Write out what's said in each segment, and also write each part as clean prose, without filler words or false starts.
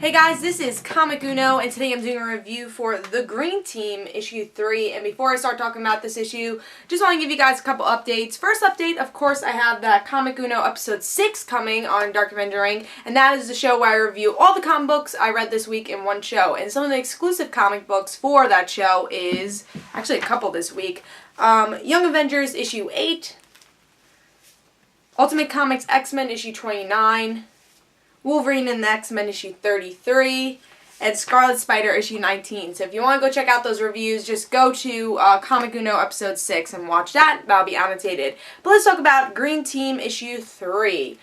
Hey guys, this is Comic Uno, and today I'm doing a review for The Green Team, issue 3. And before I start talking about this issue, just want to give you guys a couple updates. First update, of course, I have that Comic Uno episode 6 coming on Dark Avengering, and that is the show where I review all the comic books I read this week in one show. And some of the exclusive comic books for that show is, actually a couple this week, Young Avengers issue 8, Ultimate Comics X-Men issue 29, Wolverine and the X-Men issue 33, and Scarlet Spider issue 19. So if you want to go check out those reviews, just go to Comic Uno episode 6 and watch that. That'll be annotated. But let's talk about Green Team issue 3.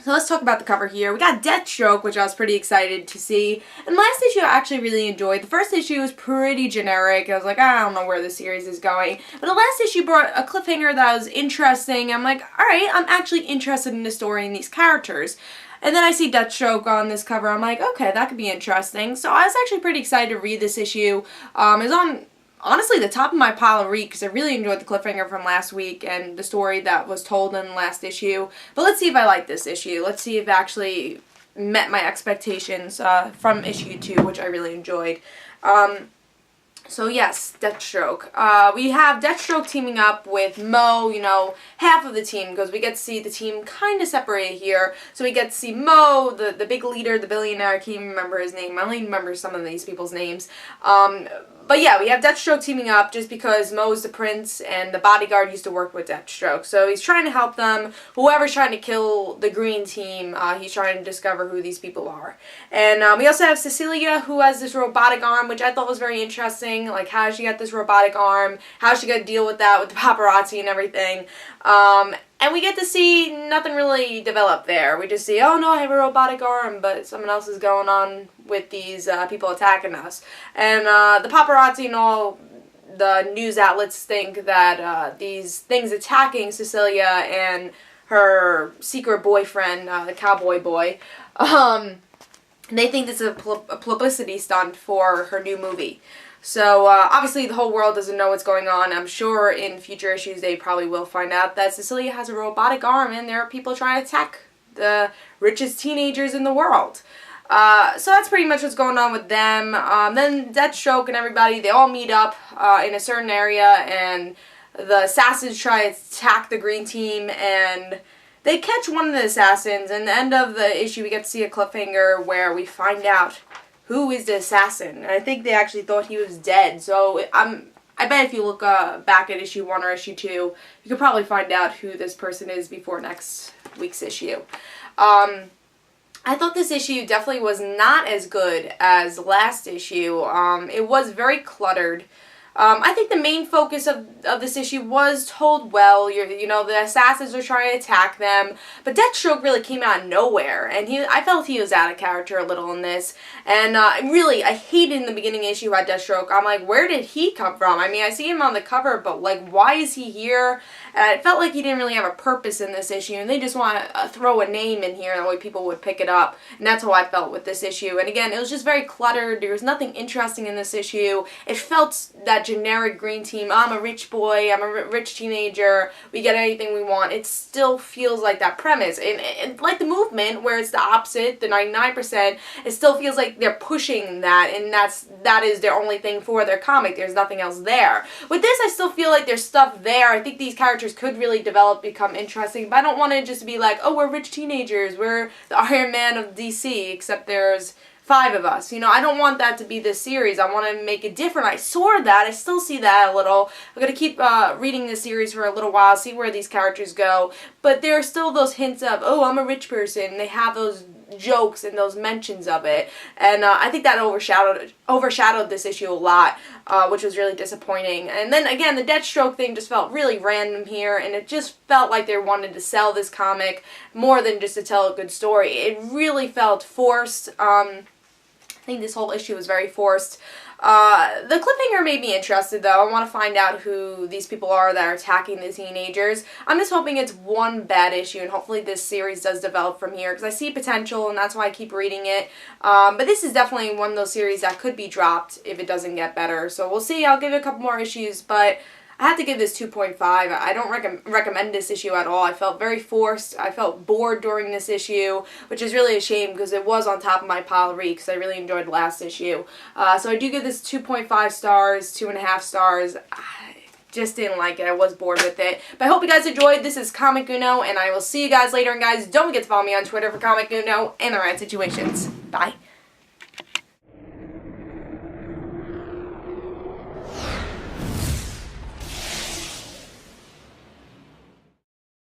So let's talk about the cover here. We got Deathstroke, which I was pretty excited to see. And last issue I actually really enjoyed. The first issue was pretty generic. I was like, I don't know where the series is going. But the last issue brought a cliffhanger that was interesting. I'm like, alright, I'm actually interested in the story and these characters. And then I see Deathstroke on this cover. I'm like, okay, that could be interesting. So I was actually pretty excited to read this issue. It was on, honestly, the top of my pile of read because I really enjoyed the cliffhanger from last week and the story that was told in the last issue. But let's see if I like this issue. Let's see if it actually met my expectations from issue 2, which I really enjoyed. So yes, Deathstroke. We have Deathstroke teaming up with Mo, you know, half of the team, because we get to see the team kind of separated here. So we get to see Mo, the big leader, the billionaire, I can't even remember his name. I only remember some of these people's names. But yeah, we have Deathstroke teaming up just because Mo's the prince and the bodyguard used to work with Deathstroke. So he's trying to help them. Whoever's trying to kill the Green Team, he's trying to discover who these people are. And we also have Cecilia, who has this robotic arm, which I thought was very interesting. Like, how does she get this robotic arm? How's she going to deal with that with the paparazzi and everything? And we get to see nothing really develop there. We just see, oh no, I have a robotic arm, but something else is going on with these people attacking us. And the paparazzi and all the news outlets think that these things attacking Cecilia and her secret boyfriend, the cowboy boy, they think this is a publicity stunt for her new movie. So, obviously the whole world doesn't know what's going on. I'm sure in future issues they probably will find out that Cecilia has a robotic arm and there are people trying to attack the richest teenagers in the world. So that's pretty much what's going on with them. Then Deathstroke and everybody, they all meet up in a certain area, and the assassins try to attack the Green Team, and they catch one of the assassins. And at the end of the issue we get to see a cliffhanger where we find out who is the assassin. And I think they actually thought he was dead. So I bet if you look back at issue 1 or issue 2, you could probably find out who this person is before next week's issue. I thought this issue definitely was not as good as last issue. It was very cluttered. I think the main focus of this issue was told well. You know, the assassins are trying to attack them, but Deathstroke really came out of nowhere, and I felt he was out of character a little in this. And really, I hated in the beginning issue about Deathstroke. I'm like, where did he come from? I mean, I see him on the cover, but like, why is he here? And it felt like he didn't really have a purpose in this issue, and they just want to throw a name in here, that way people would pick it up. And that's how I felt with this issue. And again, it was just very cluttered. There was nothing interesting in this issue. It felt that generic Green Team, I'm a rich boy, I'm a rich teenager, we get anything we want. It still feels like that premise. And like the movement, where it's the opposite, the 99%, it still feels like they're pushing that, and that is their only thing for their comic. There's nothing else there. With this, I still feel like there's stuff there. I think these characters could really develop, become interesting, but I don't want it just to be like, oh, we're rich teenagers, we're the Iron Man of DC, except there's 5 of us. You know, I don't want that to be this series. I want to make it different. I saw that. I still see that a little. I'm going to keep reading this series for a little while, see where these characters go. But there are still those hints of, oh, I'm a rich person. They have those jokes and those mentions of it. And I think that overshadowed this issue a lot, which was really disappointing. And then, again, the Deathstroke thing just felt really random here, and it just felt like they wanted to sell this comic more than just to tell a good story. It really felt forced. I think this whole issue was very forced. The cliffhanger made me interested, though. I want to find out who these people are that are attacking the teenagers. I'm just hoping it's one bad issue, and hopefully this series does develop from here, because I see potential, and that's why I keep reading it. But this is definitely one of those series that could be dropped if it doesn't get better. So we'll see. I'll give it a couple more issues, but I have to give this 2.5. I don't recommend this issue at all. I felt very forced. I felt bored during this issue, which is really a shame because it was on top of my pile to read because I really enjoyed the last issue. So I do give this 2.5 stars, 2.5 stars. Just didn't like it. I was bored with it. But I hope you guys enjoyed. This is Comic Uno, and I will see you guys later. And guys, don't forget to follow me on Twitter for Comic Uno and the Rad Situations. Bye.